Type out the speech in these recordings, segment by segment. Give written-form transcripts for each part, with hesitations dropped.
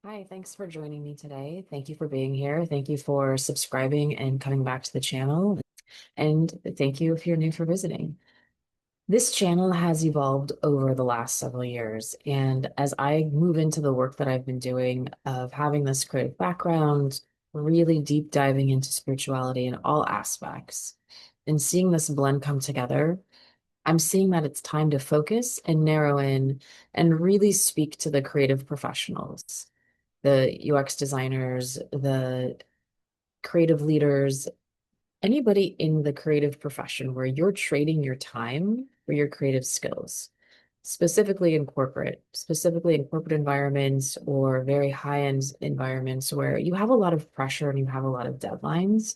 Hi, thanks for joining me today. Thank you for being here. Thank you for subscribing and coming back to the channel. And thank you if you're new for visiting. This channel has evolved over the last several years. And as I move into the work that I've been doing of having this creative background, really deep diving into spirituality in all aspects, and seeing this blend come together, I'm seeing that it's time to focus and narrow in and really speak to the creative professionals, the UX designers, the creative leaders, anybody in the creative profession where you're trading your time for your creative skills, specifically in corporate environments or very high-end environments where you have a lot of pressure and you have a lot of deadlines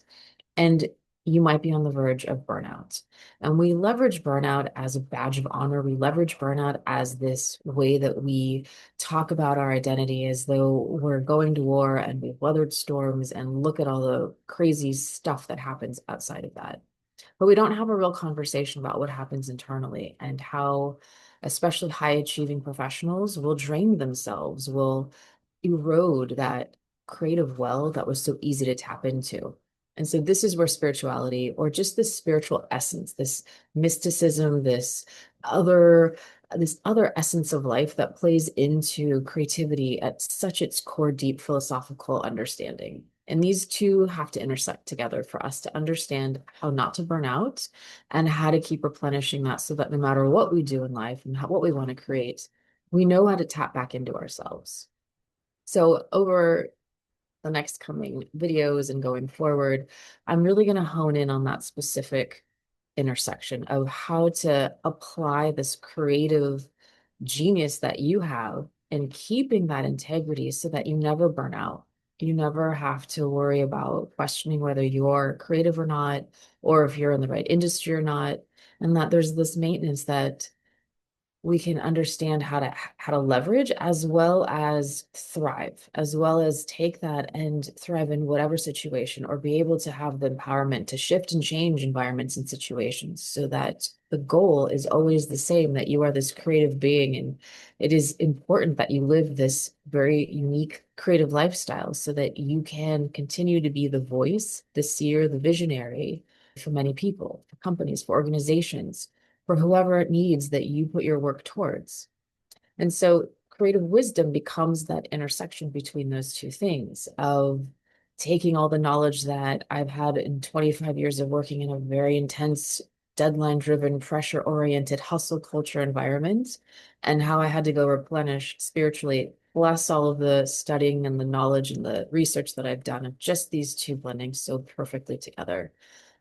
and you might be on the verge of burnout. And we leverage burnout as a badge of honor. We leverage burnout as this way that we talk about our identity as though we're going to war and we've weathered storms and look at all the crazy stuff that happens outside of that. But we don't have a real conversation about what happens internally and how, especially high achieving professionals, will drain themselves, will erode that creative well that was so easy to tap into. And so this is where spirituality, or just this spiritual essence, this mysticism, other this other essence of life that plays into creativity at such its core, deep philosophical understanding. And these two have to intersect together for us to understand how not to burn out and how to keep replenishing that so that no matter what we do in life and what we want to create, we know how to tap back into ourselves. So over the next coming videos and going forward, I'm really going to hone in on that specific intersection of how to apply this creative genius that you have and keeping that integrity so that you never burn out. You never have to worry about questioning whether you're creative or not, or if you're in the right industry or not, and that there's this maintenance that we can understand how to leverage as well as thrive, as well as take that and thrive in whatever situation, or be able to have the empowerment to shift and change environments and situations so that the goal is always the same, that you are this creative being. And it is important that you live this very unique creative lifestyle so that you can continue to be the voice, the seer, the visionary for many people, for companies, for organizations, for whoever it needs that you put your work towards. And so creative wisdom becomes that intersection between those two things of taking all the knowledge that I've had in 25 years of working in a very intense, deadline driven, pressure oriented hustle culture environment, and how I had to go replenish spiritually, plus all of the studying and the knowledge and the research that I've done of just these two blending so perfectly together.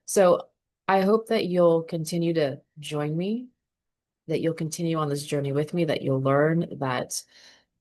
So I hope that you'll continue to join me, that you'll continue on this journey with me, that you'll learn, that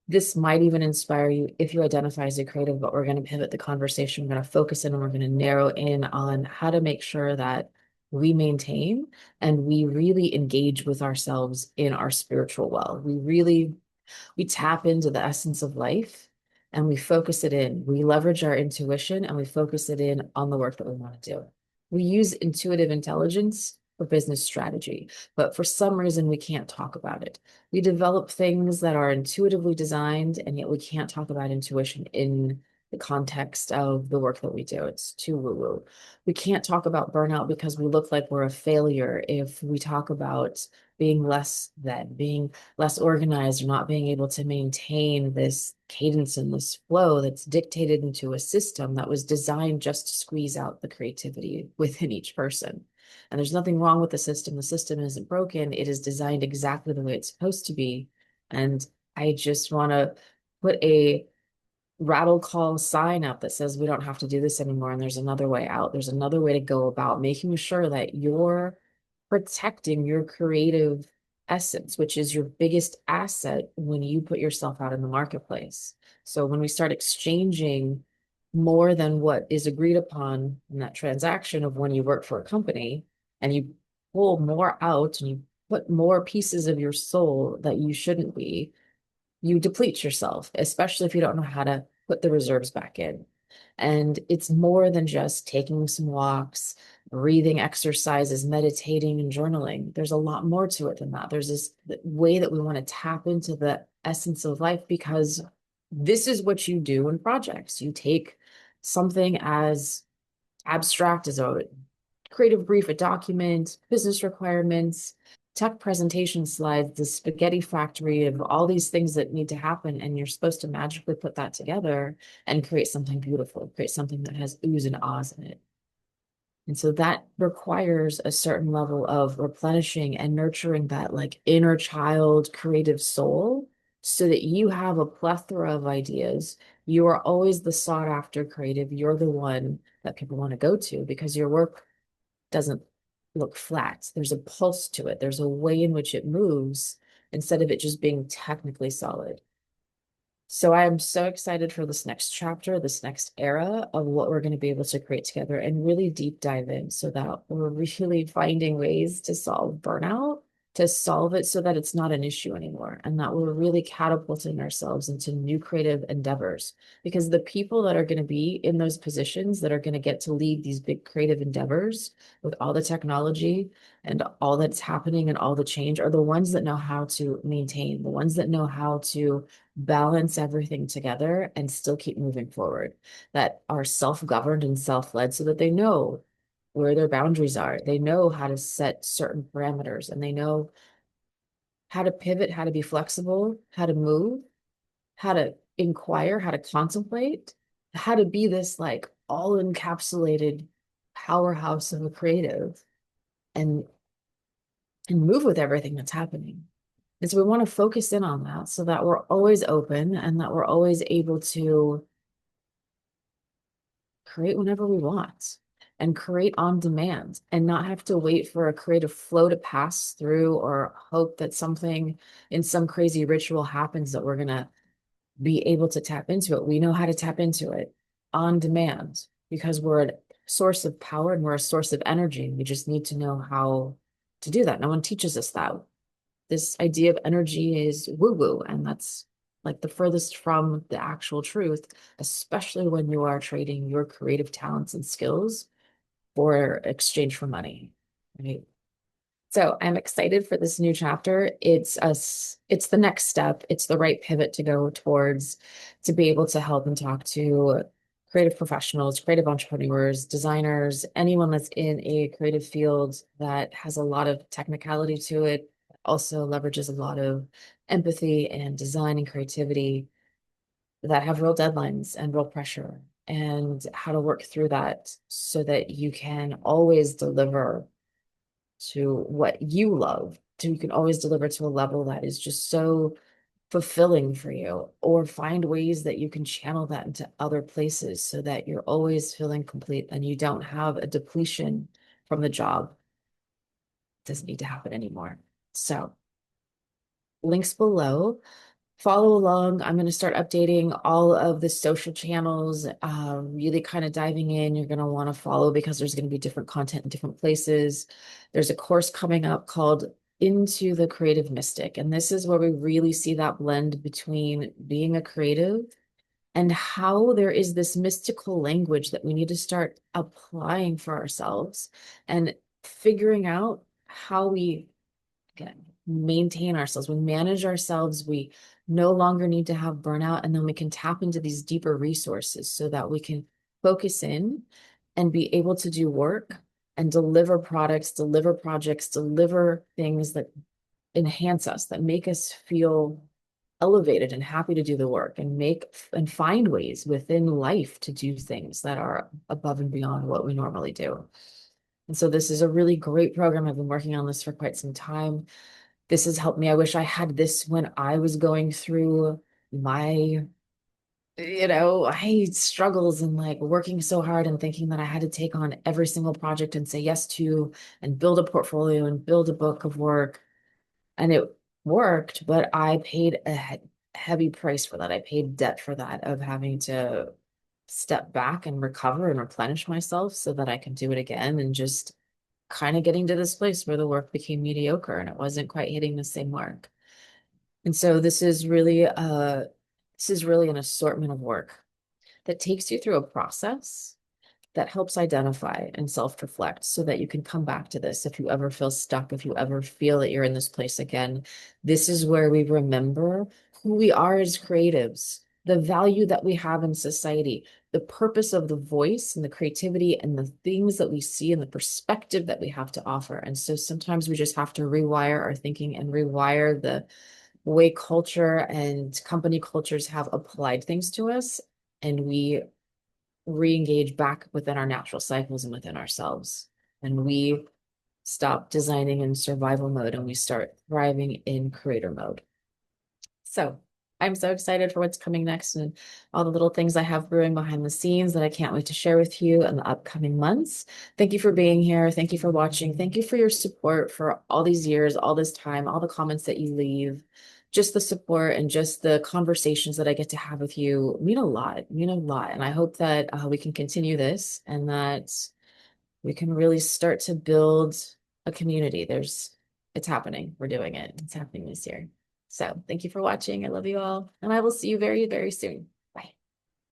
this might even inspire you if you identify as a creative. But we're going to pivot the conversation. We're going to focus in and we're going to narrow in on how to make sure that we maintain and we really engage with ourselves in our spiritual well. We tap into the essence of life and we focus it in. We leverage our intuition and we focus it in on the work that we want to do. We use intuitive intelligence for business strategy, but for some reason we can't talk about it. We develop things that are intuitively designed, and yet we can't talk about intuition in the context of the work that we do. It's too woo-woo. We can't talk about burnout because we look like we're a failure if we talk about being less than, being less organized, or not being able to maintain this cadence and this flow that's dictated into a system that was designed just to squeeze out the creativity within each person. And there's nothing wrong with the system. The system isn't broken. It is designed exactly the way it's supposed to be. And I just want to put a rattle call sign up that says we don't have to do this anymore. And there's another way out. There's another way to go about making sure that you're protecting your creative essence, which is your biggest asset when you put yourself out in the marketplace. So when we start exchanging more than what is agreed upon in that transaction of when you work for a company and you pull more out and you put more pieces of your soul that you shouldn't be, you deplete yourself, especially if you don't know how to put the reserves back in. And it's more than just taking some walks, breathing exercises, meditating, and journaling. There's a lot more to it than that. There's this way that we want to tap into the essence of life because This is what you do in projects. You take something as abstract as a creative brief, a document, business requirements, tech presentation slides, the spaghetti factory of all these things that need to happen. And you're supposed to magically put that together and create something beautiful, create something that has oohs and ahs in it. And so that requires a certain level of replenishing and nurturing that like inner child creative soul so that you have a plethora of ideas. You are always the sought after creative. You're the one that people want to go to because your work doesn't look flat. There's a pulse to it. There's a way in which it moves instead of it just being technically solid. So I am so excited for this next chapter, this next era of what we're going to be able to create together and really deep dive in so that we're really finding ways to solve burnout, to solve it so that it's not an issue anymore, and that we're really catapulting ourselves into new creative endeavors. Because the people that are going to be in those positions that are going to get to lead these big creative endeavors with all the technology and all that's happening and all the change are the ones that know how to maintain, the ones that know how to balance everything together and still keep moving forward, that are self-governed and self-led so that they know where their boundaries are. They know how to set certain parameters and they know how to pivot, how to be flexible, how to move, how to inquire, how to contemplate, how to be this like all encapsulated powerhouse of a creative and move with everything that's happening. And so we want to focus in on that so that we're always open and that we're always able to create whenever we want and create on demand and not have to wait for a creative flow to pass through or hope that something in some crazy ritual happens that we're going to be able to tap into it. We know how to tap into it on demand because we're a source of power and we're a source of energy. We just need to know how to do that. No one teaches us that. This idea of energy is woo-woo, and that's like the furthest from the actual truth, especially when you are trading your creative talents and skills for exchange for money, right? So I'm excited for this new chapter. It's the next step. It's the right pivot to go towards to be able to help and talk to creative professionals, creative entrepreneurs, designers, anyone that's in a creative field that has a lot of technicality to it, also leverages a lot of empathy and design and creativity that have real deadlines and real pressure and how to work through that so that you can always deliver to what you love. So you can always deliver to a level that is just so fulfilling for you, or find ways that you can channel that into other places so that you're always feeling complete and you don't have a depletion from the job. It doesn't need to happen anymore. So, links below. Follow along. I'm going to start updating all of the social channels, really kind of diving in. You're going to want to follow because there's going to be different content in different places. There's a course coming up called Into the Creative Mystic. And this is where we really see that blend between being a creative and how there is this mystical language that we need to start applying for ourselves and figuring out how we again, maintain ourselves, we manage ourselves, we no longer need to have burnout, and then we can tap into these deeper resources so that we can focus in and be able to do work and deliver products, deliver projects, deliver things that enhance us, that make us feel elevated and happy to do the work and make and find ways within life to do things that are above and beyond what we normally do. And so this is a really great program. I've been working on this for quite some time. This has helped me. I wish I had this when I was going through my, I struggles and like working so hard and thinking that I had to take on every single project and say yes to and build a portfolio and build a book of work. And it worked, but I paid a heavy price for that. I paid debt for that of having to step back and recover and replenish myself so that I could do it again and just kind of getting to this place where the work became mediocre and it wasn't quite hitting the same mark. And so this is really an assortment of work that takes you through a process that helps identify and self-reflect so that you can come back to this if you ever feel stuck, if you ever feel that you're in this place again. This is where we remember who we are as creatives. the value that we have in society, the purpose of the voice and the creativity and the things that we see and the perspective that we have to offer. And so sometimes we just have to rewire our thinking and rewire the way culture and company cultures have applied things to us. And we re-engage back within our natural cycles and within ourselves. And we stop designing in survival mode and we start thriving in creator mode. So I'm so excited for what's coming next and all the little things I have brewing behind the scenes that I can't wait to share with you in the upcoming months. Thank you for being here. Thank you for watching. Thank you for your support for all these years, all this time, all the comments that you leave. Just the support and just the conversations that I get to have with you mean a lot. And I hope that we can continue this and that we can really start to build a community. It's happening. We're doing it. It's happening this year. So thank you for watching. I love you all. And I will see you very, very soon.